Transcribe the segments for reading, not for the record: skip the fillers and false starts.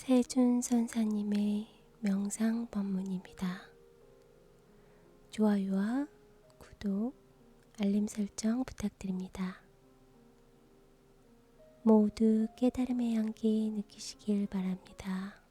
세준 선사님의 명상 법문입니다. 좋아요와 구독, 알림 설정 부탁드립니다. 모두 깨달음의 향기 느끼시길 바랍니다.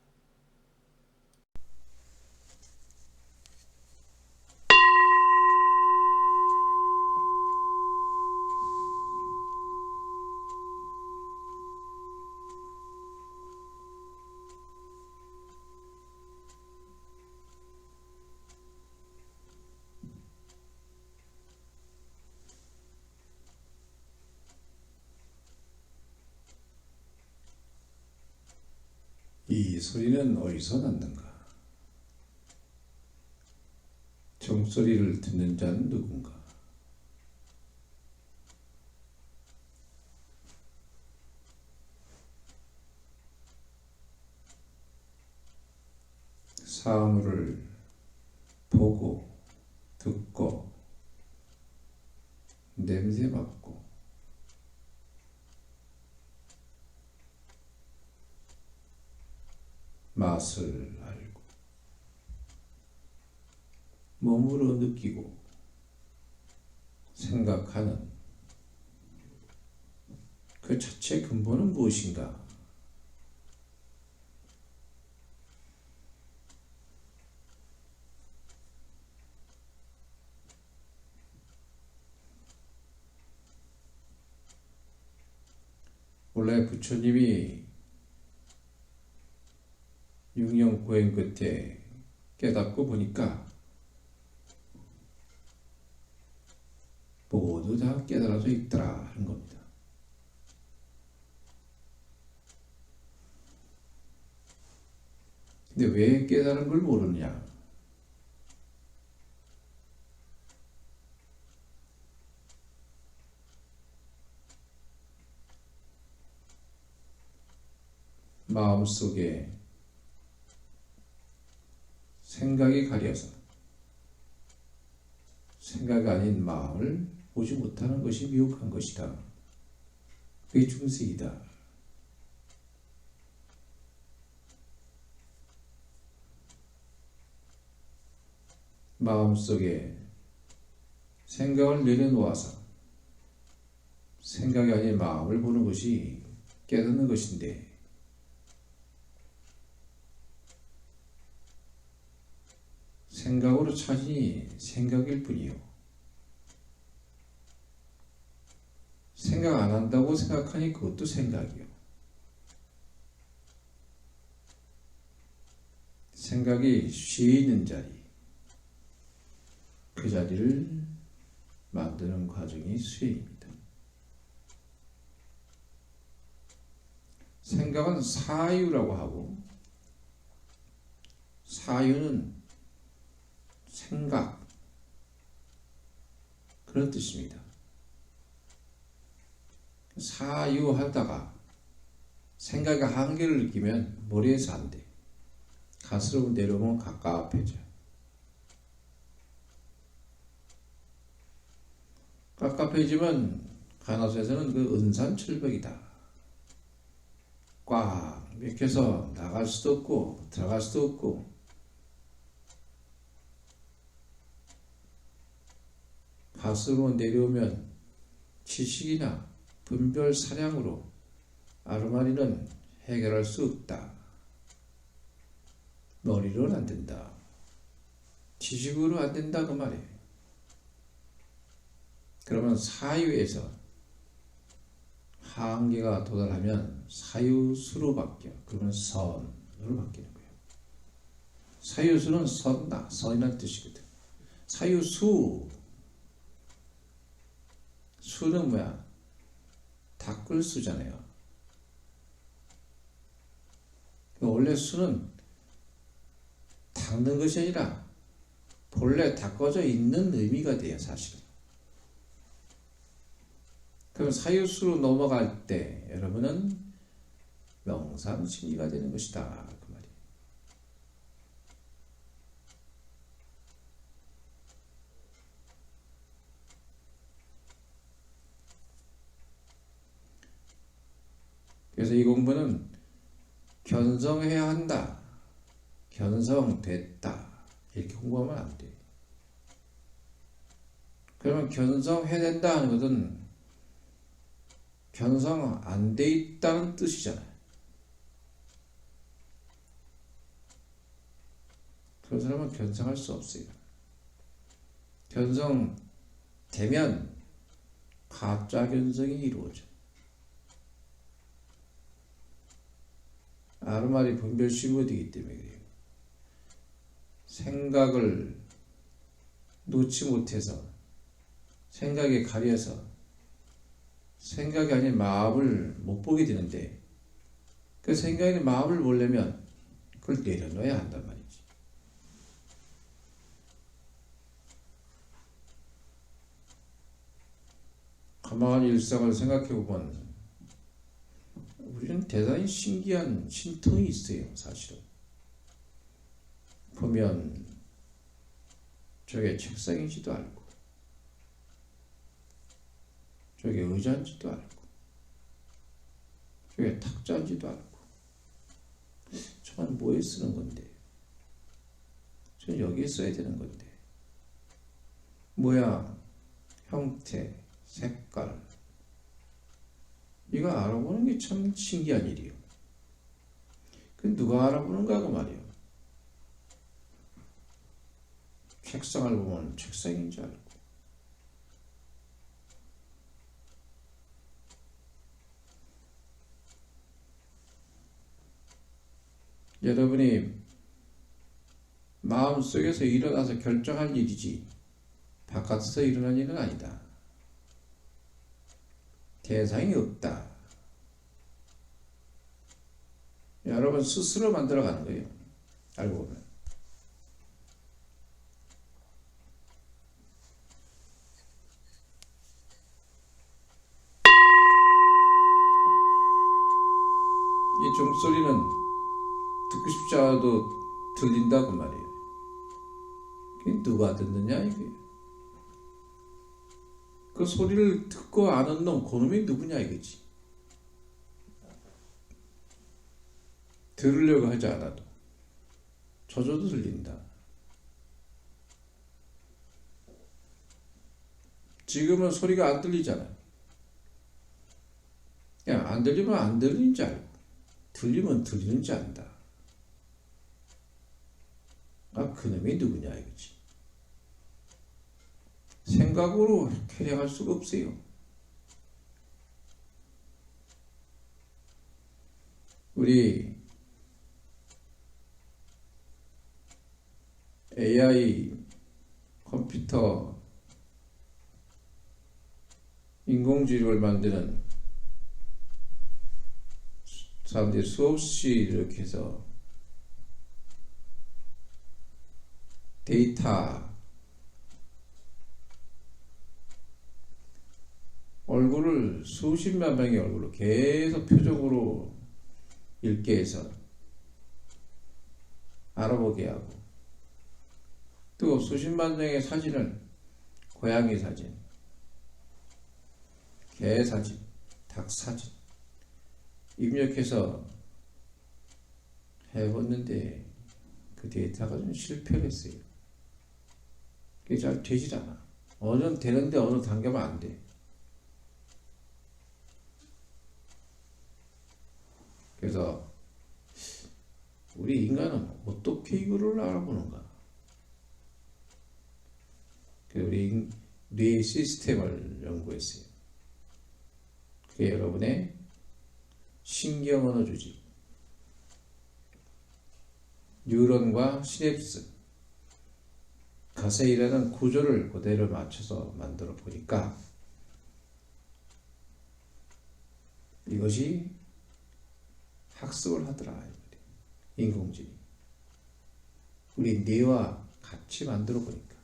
이 소리는 어디서 났는가? 종소리를 듣는 자는 누군가? 사물을 보고 듣고 냄새 맡고 맛을 알고 몸으로 느끼고 생각하는 그 자체 근본은 무엇인가? 원래 부처님이 육령고행 끝에 깨닫고 보니까 모두 다 깨달아져 있더라 하는 겁니다. 근데 왜 깨달은 걸 모르느냐? 마음속에 생각이 가려서 생각이 아닌 마음을 보지 못하는 것이 미혹한 것이다. 그게 중생이다. 마음속에 생각을 내려놓아서 생각이 아닌 마음을 보는 것이 깨닫는 것인데 생각으로 찾으니 생각일 뿐이요. 생각 안 한다고 생각하니 그것도 생각이요. 생각이 쉬어 있는 자리, 그 자리를 만드는 과정이 수행입니다. 생각은 사유라고 하고, 사유는 생각, 그런 뜻입니다. 사유하다가 생각의 한계를 느끼면 머리에서 안 돼. 가스로 내려오면 갑갑해져. 갑갑해지면 간호사에서는 그 은산철벽이다. 꽉 맥혀서 나갈 수도 없고 들어갈 수도 없고 가스로 내려오면 지식이나 분별 사량으로 아르마리는 해결할 수 없다. 머리로는 안 된다. 지식으로 안 된다 그 말이에요. 그러면 사유에서 한계가 도달하면 사유수로 바뀌어. 그러면 선으로 바뀌는 거예요. 사유수는 선다, 선이라는 뜻이거든. 사유수, 수는 뭐야? 닦을 수잖아요. 원래 수는 닦는 것이 아니라 본래 닦아져 있는 의미가 돼요, 사실은. 그럼 사유수로 넘어갈 때 여러분은 명상심리가 되는 것이다. 그 말이에요. 그래서 이 공부는 견성해야 한다, 견성됐다 이렇게 공부하면 안 돼. 그러면 견성해야 된다 하는 것은 견성 안 돼 있다는 뜻이잖아요. 그런 사람은 견성할 수 없어요. 견성되면 가짜 견성이 이루어져. 아르마리 분별심무되기 때문에 그래요. 생각을 놓지 못해서 생각에 가려서 생각이 아닌 마음을 못 보게 되는데, 그 생각이 아닌 마음을 보려면 그걸 내려놔야 한단 말이지. 가만히 일상을 생각해보면 우리는 대단히 신기한 신통이 있어요. 사실은 보면 저게 책상인지도 알고 저게 의자인지도 알고 저게 탁자인지도 알고 저건 뭐에 쓰는 건데, 저건 여기에 써야 되는 건데, 모양, 형태, 색깔, 이거 알아보는 게 참 신기한 일이에요. 그 누가 알아보는가 그 말이에요. 책상을 보면 책상인지 알고, 여러분이 마음속에서 일어나서 결정할 일이지 바깥에서 일어날 일은 아니다. 대상이 없다. 여러분 스스로 만들어가는 거예요. 알고 보면. 이 종소리는 듣고 싶지 않아도 들린다고 말이에요. 그게 누가 듣느냐 이거예요. 그 소리를 듣고 아는 놈, 그놈이 누구냐 이거지. 들으려고 하지 않아도 저절로 들린다. 지금은 소리가 안 들리잖아요. 그냥 안 들리면 안 들리는지 알고, 들리면 들리는지 안다. 아, 그놈이 누구냐 이거지. 생각으로 캐리할 수가 없어요. 우리 AI, 컴퓨터, 인공지능을 만드는 사람들이 수없이 이렇게 해서 데이터, 얼굴을 수십만 명의 얼굴로 계속 표적으로 읽게 해서 알아보게 하고, 또 수십만 명의 사진을, 고양이 사진, 개 사진, 닭 사진 입력해서 해봤는데 그 데이터가 좀 실패를 했어요. 그게 잘 되질 않아. 어느 되는데 어느 단계면 안 돼. 그래서 우리 인간은 어떻게 이거를 알아보는가? 우리 뇌 시스템을 연구했어요. 그게 여러분의 신경언어 조직, 뉴런과 시냅스, 가세에 일하는 구조를 그대로 맞춰서 만들어 보니까 이것이 학습을 하더라. 인공지능. 우리 뇌와 같이 만들어 보니까.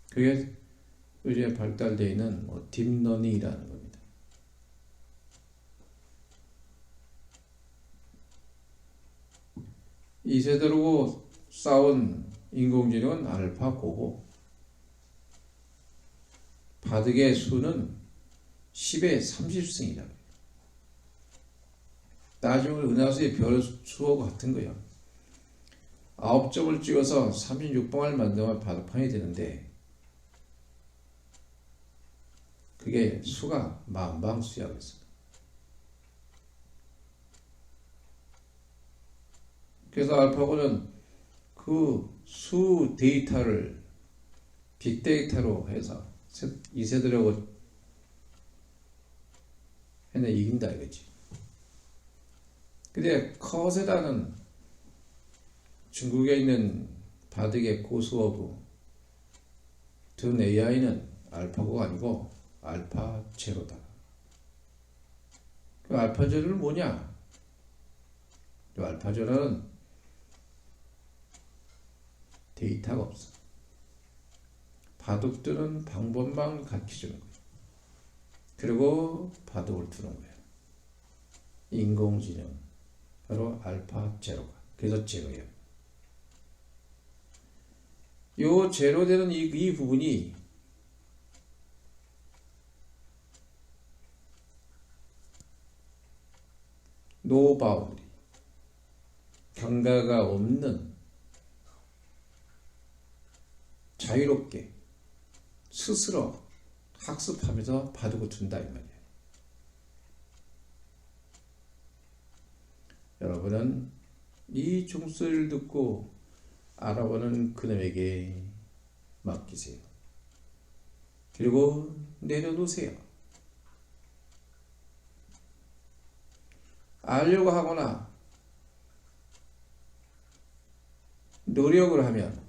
그게 요즘에 발달되어 있는 딥러닝이라는 겁니다. 이 세대로 쌓은 인공지능은 알파고고, 바둑의 수는 10의 30승이라고 해요. 따지면 은하수의 별 수하고 같은 거예요. 9점을 찍어서 36방을 만들면 바둑판이 되는데 그게 수가 만방수야. 그래서 알파고는 그 수 데이터를 빅데이터로 해서 이세돌하고 해내 이긴다 이거지. 근데 커세다는 중국에 있는 바둑의 고수어부 든 AI는 알파고가 아니고 알파 제로다. 그 알파 제로는 뭐냐? 그 알파 제로는 데이터가 없어. 바둑들은 방법만 가르쳐주는 거야. 그리고 바둑을 두는 거야. 인공지능 바로 알파 제로가. 그래서 제로예요. 요 제로 되는 이 부분이 노 바운드리 경과가 없는 자유롭게 스스로 학습하면서 바둑을 둔다 이 말이에요. 여러분은 이 종소리를 듣고 알아보는 그놈에게 맡기세요. 그리고 내려놓으세요. 알려고 하거나 노력을 하면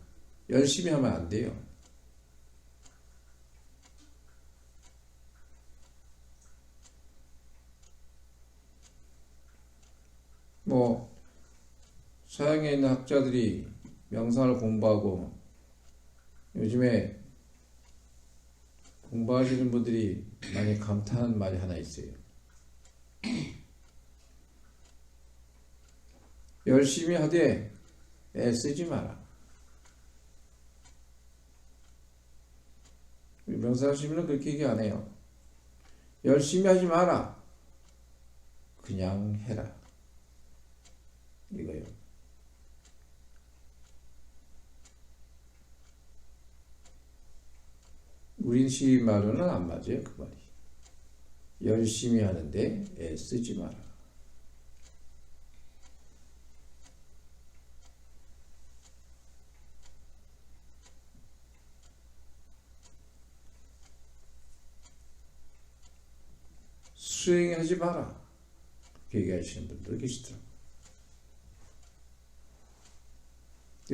열심히 하면 안 돼요. 뭐 서양에 있는 학자들이 명상을 공부하고 요즘에 공부하시는 분들이 많이 감탄하는 말이 하나 있어요. 열심히 하되 애쓰지 마라. 명상하시면 그렇게 얘기 안 해요. 열심히 하지 마라. 그냥 해라. 이거요. 우린식 말로는 안 맞아요. 그 말이. 열심히 하는데 애쓰지 마라. 수행하지 마라. 그렇게 얘기하시는 분들 계시더라고요.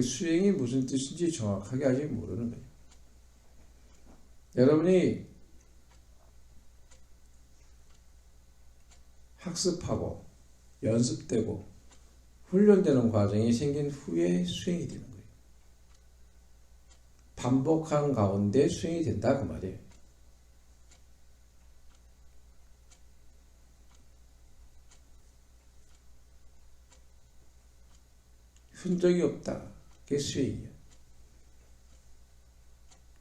수행이 무슨 뜻인지 정확하게 아직 모르는 거예요. 여러분이 학습하고 연습되고 훈련되는 과정이 생긴 후에 수행이 되는 거예요. 반복하는 가운데 수행이 된다 그 말이에요. 흔적이 없다. 그게 수행이야.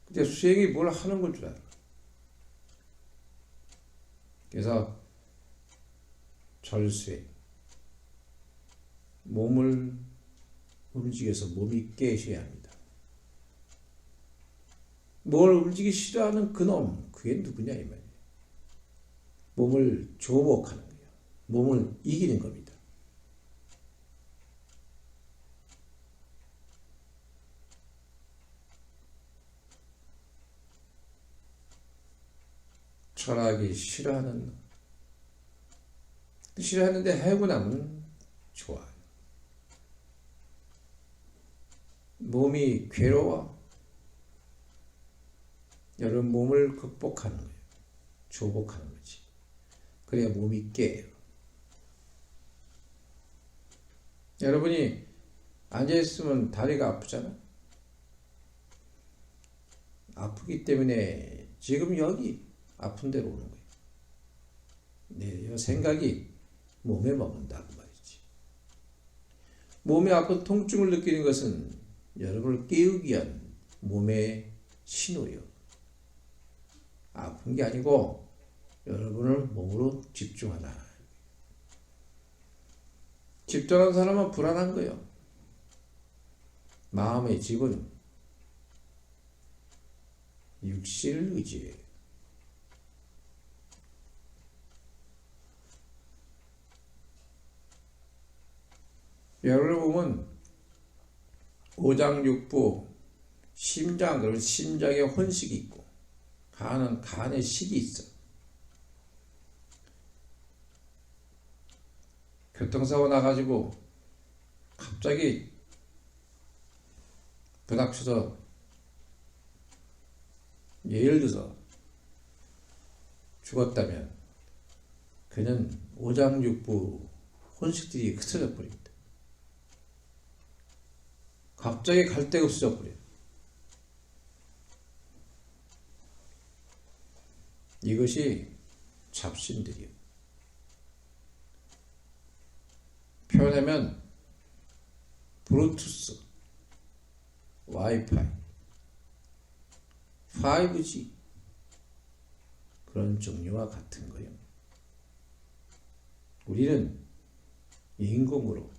근데 수행이 뭘 하는 걸 줄 알아. 그래서 절수행. 몸을 움직여서 몸이 깨셔야 합니다. 뭘 움직이기 싫어하는 그놈, 그게 누구냐 이 말이에요. 몸을 조복하는 거예요. 몸을 이기는 겁니다. 철학이 싫어하는데 해고 나면 좋아요. 몸이 괴로워. 여러분 몸을 극복하는 거예요. 조복하는 거지. 그래야 몸이 깨요. 여러분이 앉아있으면 다리가 아프잖아. 아프기 때문에 지금 여기 아픈 데로 오는 거예요. 내 생각이 몸에 머문다 그 말이지. 몸에 아픈 통증을 느끼는 것은 여러분을 깨우기 위한 몸의 신호예요. 아픈 게 아니고 여러분을 몸으로 집중하라. 집전한 사람은 불안한 거예요. 마음의 집은 육신을 의지해요. 예를 보면 오장육부 심장, 그런 심장에 혼식이 있고 간은 간에 식이 있어. 교통사고 나가지고 갑자기 부닥쳐서 예를 들어서 죽었다면 그는 오장육부 혼식들이 흩어져 버립니다. 갑자기 갈 데가 없어져 버려요. 이것이 잡신들이요. 표현하면 블루투스, 와이파이, 5G 그런 종류와 같은 거예요. 우리는 인공으로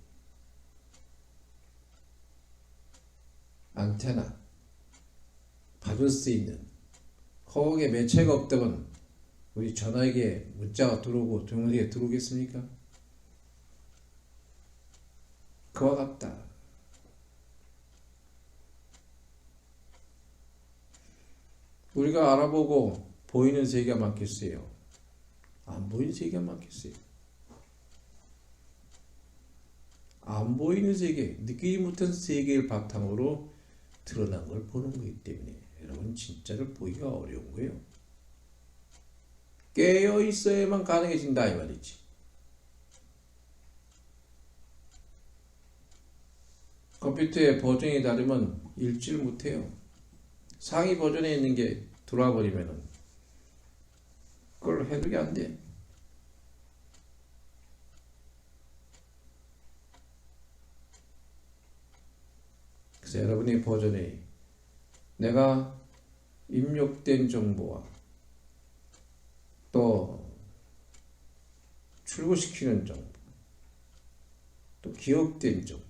안테나 받을 수 있는 거기에 매체가 없다면 우리 전화기에 문자가 들어오고 동영상에 들어오겠습니까? 그와 같다. 우리가 알아보고 보이는 세계가 많겠어요? 안 보이는 세계가 많겠어요? 안 보이는 세계, 느끼지 못한 세계를 바탕으로 드러난 걸 보는 거기 때문에 여러분 진짜를 보기가 어려운 거예요. 깨어 있어야만 가능해진다 이 말이지. 컴퓨터의 버전이 다르면 읽지를 못해요. 상위 버전에 있는 게 들어와 버리면은 그걸 해독이 안 돼. 그래서 여러분의 버전에 내가 입력된 정보와 또 출고시키는 정보, 또 기억된 정보,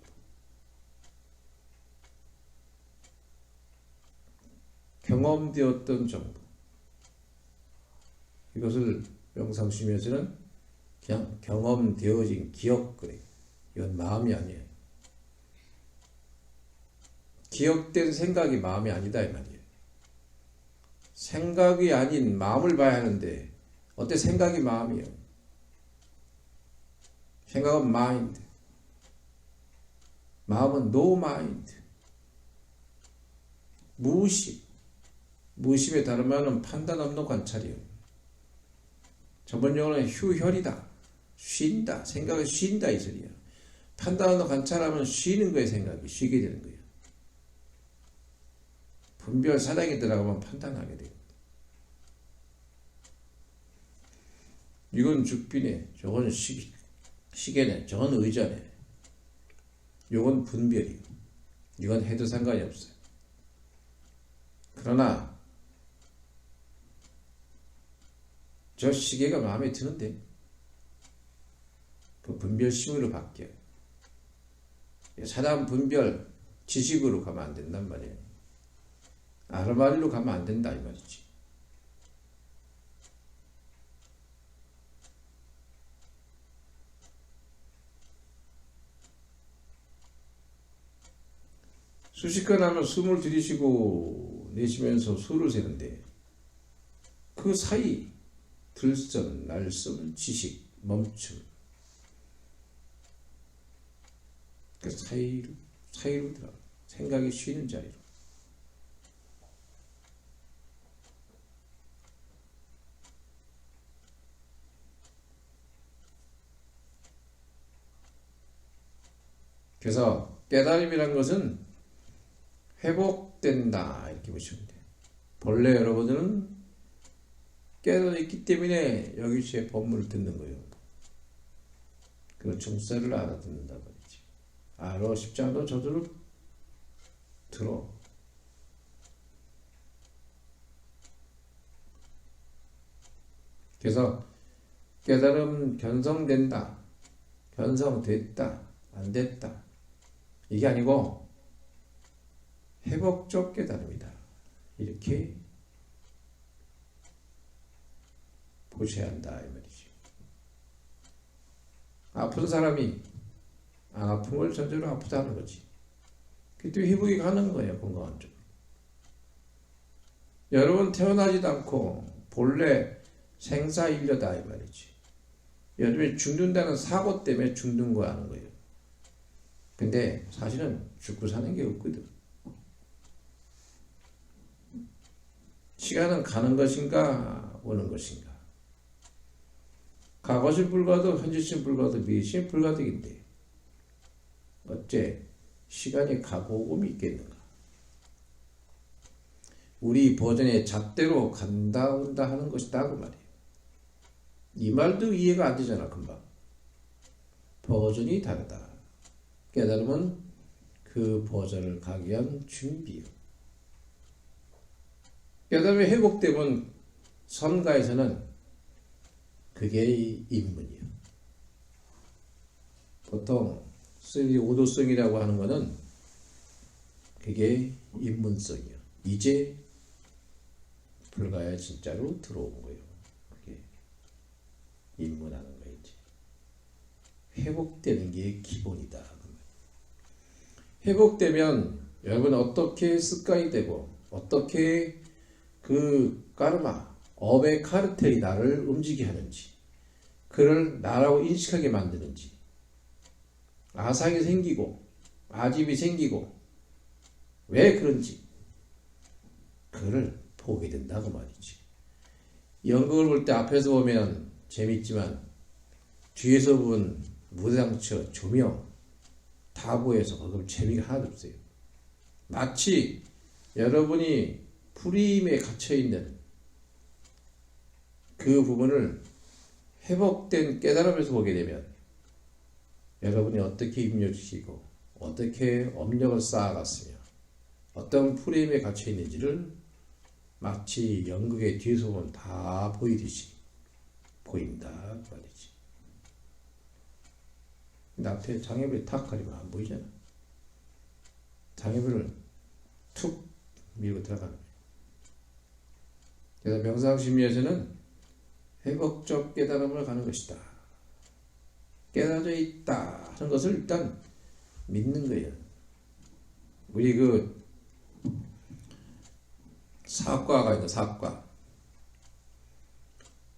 경험되었던 정보, 이것을 명상심에서는 그냥 경험되어진 기억 그래. 이건 마음이 아니에요. 기억된 생각이 마음이 아니다 이 말이에요. 생각이 아닌 마음을 봐야 하는데 어때 생각이 마음이에요. 생각은 마인드, 마음은 노 마인드, 무의식. 무의식에 따르면 판단 없는 관찰이에요. 전문 용어는 휴혈이다. 쉰다. 생각을 쉰다 이 소리야. 판단 없는 관찰하면 쉬는 거예요. 생각이 쉬게 되는 거예요. 분별 사랑이 들어가면 판단하게 돼요. 이건 죽비네, 저건 시계네, 저건 의자네. 이건 분별이에요. 이건 해도 상관이 없어요. 그러나 저 시계가 마음에 드는데 그 분별심으로 바뀌어요. 사람 분별 지식으로 가면 안 된단 말이에요. 아르바리로 가면 안 된다 이 말이지. 수십건 하면 숨을 들이쉬고 내쉬면서 수를 세는데 그 사이 들섬, 날섬, 지식, 멈춤 그 사이로 들어가 생각이 쉬는 자리로. 그래서 깨달음이란 것은 회복된다 이렇게 보시면 돼요. 본래 여러분들은 깨달아 있기 때문에 여기서의 법문을 듣는 거예요. 그 중세를 알아듣는다 말이지. 알아 싶지 않아도 저절로 들어. 그래서 깨달음 견성된다, 견성됐다 안 됐다. 이게 아니고 회복적 깨달음이다. 이렇게 보셔야 한다 이 말이지. 아픈 사람이 안 아픈 걸 전제로 아프다는 거지. 그때 회복이 가는 거예요. 건강한 쪽. 여러분 태어나지도 않고 본래 생사일려다 이 말이지. 여러분이 죽는다는 사고 때문에 죽는 거 하는 거예요. 근데 사실은 죽고 사는 게 없거든. 시간은 가는 것인가 오는 것인가. 과거시 불가도 현재시 불가도 미래시 불가득인데 어째 시간이 가고 오금이 있겠는가. 우리 버전의 잣대로 간다 온다 하는 것이다 그 말이에요. 이 말도 이해가 안 되잖아 금방. 버전이 다르다. 깨달음은 그 버전을 가기 위한 준비요. 깨달음이 회복되면 선가에서는 그게 입문이요. 보통 오도성이라고 하는 거는 그게 입문성이요. 이제 불가야 진짜로 들어온 거예요. 그게 입문하는 거이지. 회복되는 게 기본이다. 회복되면 여러분 어떻게 습관이 되고 어떻게 그 까르마, 업의 카르텔이 나를 움직이게 하는지 그를 나라고 인식하게 만드는지 아상이 생기고 아집이 생기고 왜 그런지 그를 보게 된다고 말이지. 연극을 볼 때 앞에서 보면 재밌지만 뒤에서 보면 무대장처 조명 다 보여서 그럼 재미가 하나도 없어요. 마치 여러분이 프레임에 갇혀있는 그 부분을 회복된 깨달음에서 보게 되면 여러분이 어떻게 입력시키고 어떻게 업력을 쌓아갔으며 어떤 프레임에 갇혀있는지를 마치 연극의 뒤에서 보면 다 보이듯이 보인다 말이지. 근데 앞에 장애물이 탁 가리면 안 보이잖아. 장애물을 툭 밀고 들어가는 거예요. 그래서 명상심리에서는 회복적 깨달음을 가는 것이다. 깨달아져 있다 하는 것을 일단 믿는 거예요. 우리 그 사과가 있다. 사과.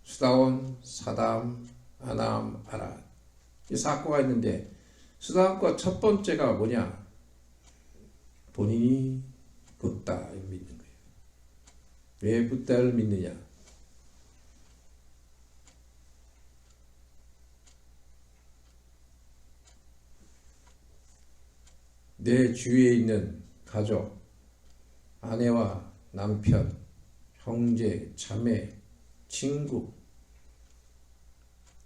수다원, 사담, 아남, 아라. 이 사과가 있는데 수다원과 첫 번째가 뭐냐? 본인이 붓다를 믿는 거예요. 왜 붓다를 믿느냐? 내 주위에 있는 가족, 아내와 남편, 형제, 자매, 친구,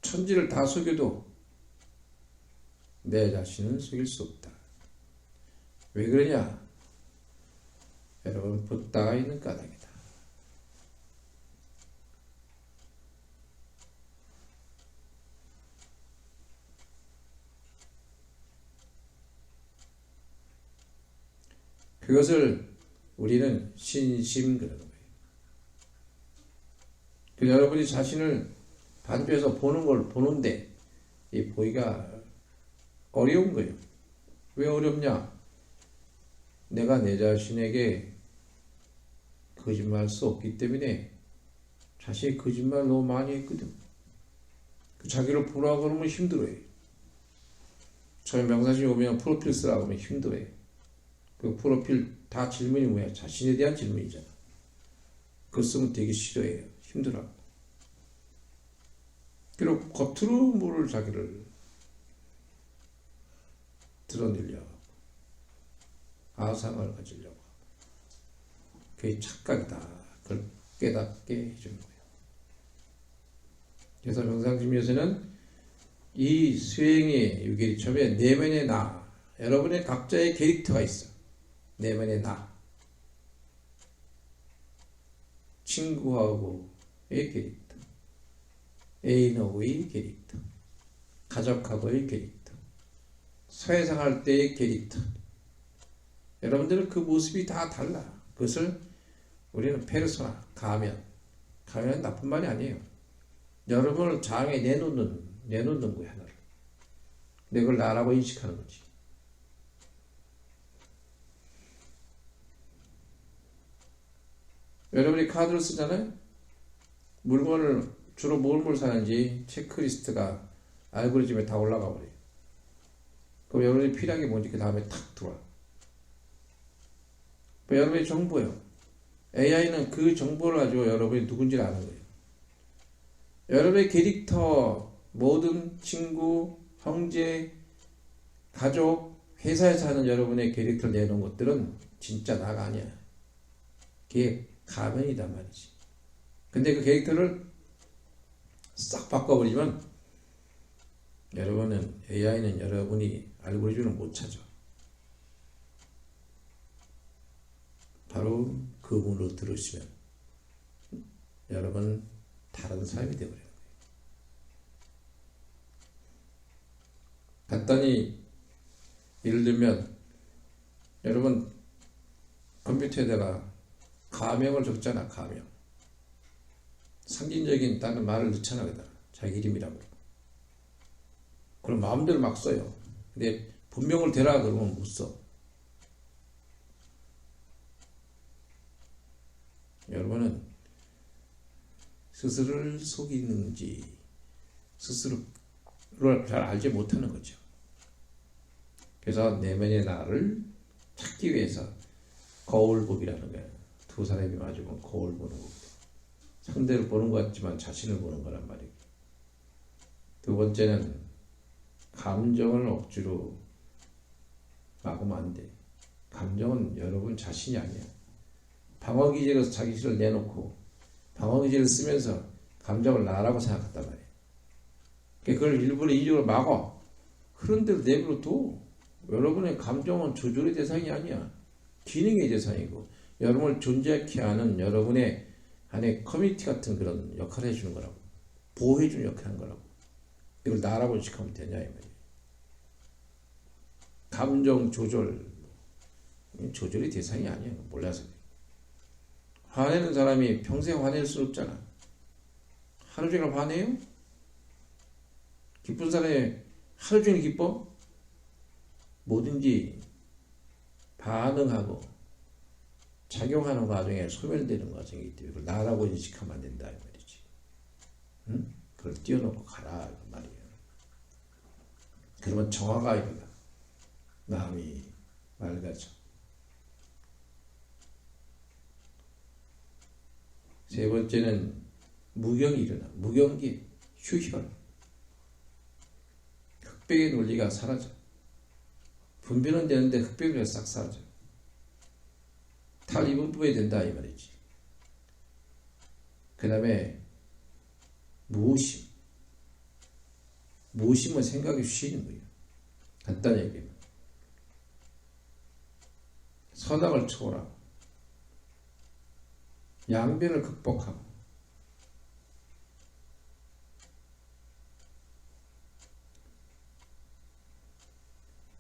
천지를 다 속여도 내 자신은 속일 수 없다. 왜 그러냐? 여러분, 붓다가 있는 까닭이다. 그것을 우리는 신심 그러는 거예요. 그 여러분이 자신을 반주해서 보는 걸 보는데 이 보기가 어려운 거예요. 왜 어렵냐? 내가 내 자신에게 거짓말할 수 없기 때문에 자신이 거짓말 너무 많이 했거든. 자기를 보라고 그러면 힘들어요. 처음에 명상심이 오면 프로필 쓰라고 하면 힘들어요. 그 프로필 다 질문이 뭐야? 자신에 대한 질문이잖아. 그거 쓰면 되게 싫어해요. 힘들어. 그리고 겉으로 뭐를 자기를 드러내려고 아상을 가지려고 그게 착각이다. 그걸 깨닫게 해주는 거예요. 그래서 명상심리에서는 이 수행의 유계리 처음에 내면의 나, 여러분의 각자의 캐릭터가 있어. 내면의 나, 친구하고의 캐릭터, 애인하고의 캐릭터, 가족하고의 캐릭터, 사회생활 때의 캐릭터. 여러분들은 그 모습이 다 달라. 그것을 우리는 페르소나, 가면. 가면은 나쁜 말이 아니에요. 여러분을 장에 내놓는 거야, 하나를. 그걸 나라고 인식하는 거지. 여러분이 카드를 쓰잖아요? 물건을 주로 뭘 사는지 체크리스트가 알고리즘에 다 올라가 버려요. 그럼 여러분이 필요한 게 뭔지 그 다음에 탁 들어와. 여러분의 정보예요. AI는 그 정보를 가지고 여러분이 누군지를 아는 거예요. 여러분의 캐릭터, 모든 친구, 형제, 가족, 회사에서 하는 여러분의 캐릭터를 내놓은 것들은 진짜 나가 아니야. 그게 가면이단 말이지. 근데 그 캐릭터를 싹 바꿔버리면 여러분은, AI는 여러분이 알고리즘을 못 찾아. 바로 그 문으로 들으시면 여러분 다른 사람이 되어버리는 거예요. 간단히 예를 들면 여러분 컴퓨터에다가 가명을 적잖아. 가명. 상징적인 다른 말을 넣잖아. 거기다 자기 이름이라고. 그럼 마음대로 막 써요. 근데 본명을 대라 그러면 못 써. 여러분은 스스로를 속이는지 스스로를 잘 알지 못하는 거죠. 그래서 내면의 나를 찾기 위해서 거울보기라는 거예요. 두 사람이 마주보면 거울 보는 거고, 상대를 보는 것 같지만 자신을 보는 거란 말이에요. 두 번째는 감정을 억지로 막으면 안 돼. 감정은 여러분 자신이 아니야. 방어기제로 자기 실을 내놓고 방어기제를 쓰면서 감정을 나라고 생각했단 말이에요. 그걸 일부러 인식으로 막아. 그런 대로 내버려 둬. 여러분의 감정은 조절의 대상이 아니야. 기능의 대상이고, 여러분을 존재케 하는 여러분의 안에 커뮤니티 같은 그런 역할을 해주는 거라고. 보호해주는 역할을 하는 거라고. 이걸 나라고 인식하면 되냐 이 말이에요. 감정 조절의 대상이 아니에요. 몰라서. 화내는 사람이 평생 화낼 수 없잖아. 하루 종일 화내요? 기쁜 사람이 하루 종일 기뻐? 뭐든지 반응하고 작용하는 과정에 소멸되는 과정이기 때문에 그걸 나라고 인식하면 안 된다 이 말이지. 응? 그걸 띄워놓고 가라 그 말이에요. 그러면 정화가 일어나. 마음이 맑아져. 세 번째는 무경이 일어나. 무경기, 휴혈. 흑백의 논리가 사라져. 분별은 되는데 흑백이 싹 사라져. 탈이분법이 된다 이 말이지. 그 다음에 무의심. 무의심은 생각이 쉬는 거예요. 간단히 얘기하면 선악을 초월하고 양변을 극복하고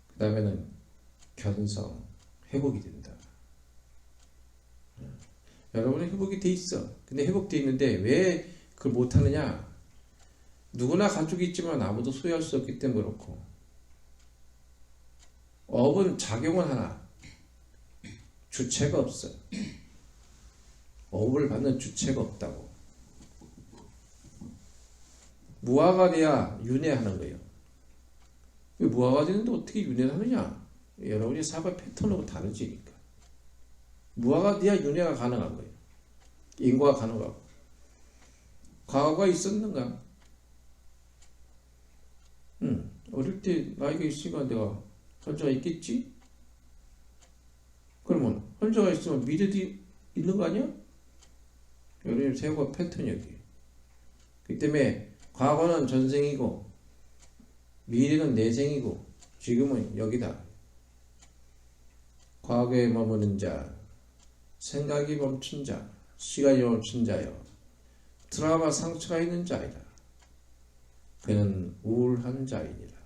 그 다음에는 견성, 회복이 된다. 여러분은 회복이 돼 있어. 근데 회복돼 있는데 왜 그걸 못하느냐? 누구나 가족이 있지만 아무도 소유할 수 없기 때문에 그렇고, 업은 작용은 하나 주체가 없어. 업을 받는 주체가 없다고. 무화가 돼야 윤회하는 거예요. 무화가 되는데 어떻게 윤회를 하느냐? 여러분이 사고의 패턴하고 다르지니까. 무화가 돼야 윤회가 가능한 거예요. 인과가 가능하고. 과거가 있었는가? 어릴 때 나이가 있으니까 내가 혼자가 있겠지? 그러면 혼자가 있으면 미래도 있는 거 아니야? 여러분의 세고 패턴이 여기. 그렇기 때문에 과거는 전생이고 미래는 내생이고 지금은 여기다. 과거에 머무는 자, 생각이 멈춘 자, 시간이 멈춘 자여, 트라우마 상처가 있는 자이다. 그는 우울한 자이니라.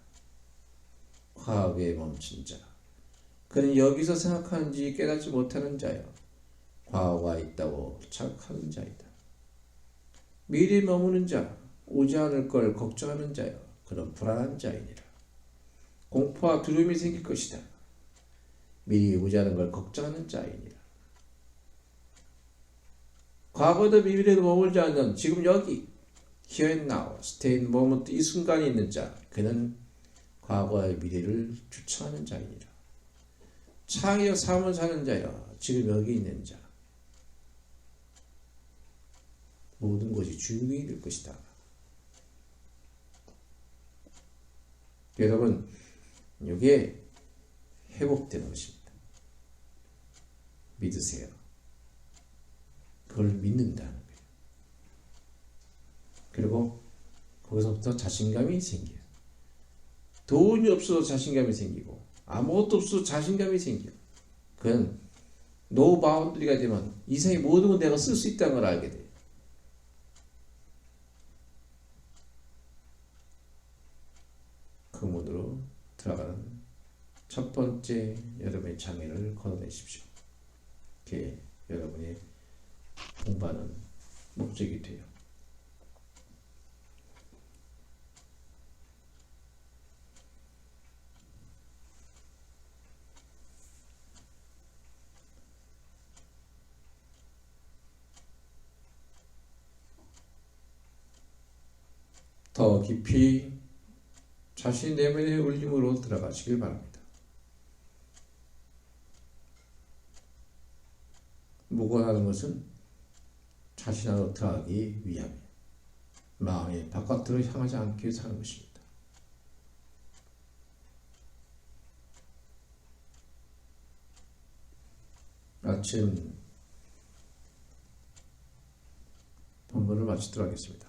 과거에 멈춘 자. 그는 여기서 생각하는지 깨닫지 못하는 자여. 과거가 있다고 착각하는 자이다. 미래에 머무는 자, 오지 않을 걸 걱정하는 자여. 그는 불안한 자이니라. 공포와 두려움이 생길 것이다. 미리 오지 않은 걸 걱정하는 자이니라. 과거도 미래에도 머물지 않는 지금 여기 here and now, stay in moment 이 순간에 있는 자, 그는 과거의 미래를 추천하는 자이니라. 차이어 삶을 사는 자여, 지금 여기 있는 자, 모든 것이 주인이 될 것이다. 여러분, 이게 회복되는 것입니다. 믿으세요. 그걸 믿는다는 거예요. 그리고 거기서부터 자신감이 생겨요. 돈이 없어도 자신감이 생기고 아무것도 없어도 자신감이 생겨요. 그건 노 바운드리가 되면 이 세상의 모든 걸 내가 쓸 수 있다는 걸 알게 돼요. 그 문으로 들어가는 첫 번째 여러분의 장애를 걷어내십시오. 그게 여러분의 공부하는 목적이 돼요. 더 깊이 자신 내면의 울림으로 들어가시길 바랍니다. 묵어나는 것은 자신 안으로 들어가기 위함이에요. 마음이 바깥으로 향하지 않기 위해서 하는 것입니다. 아침 본문을 마치도록 하겠습니다.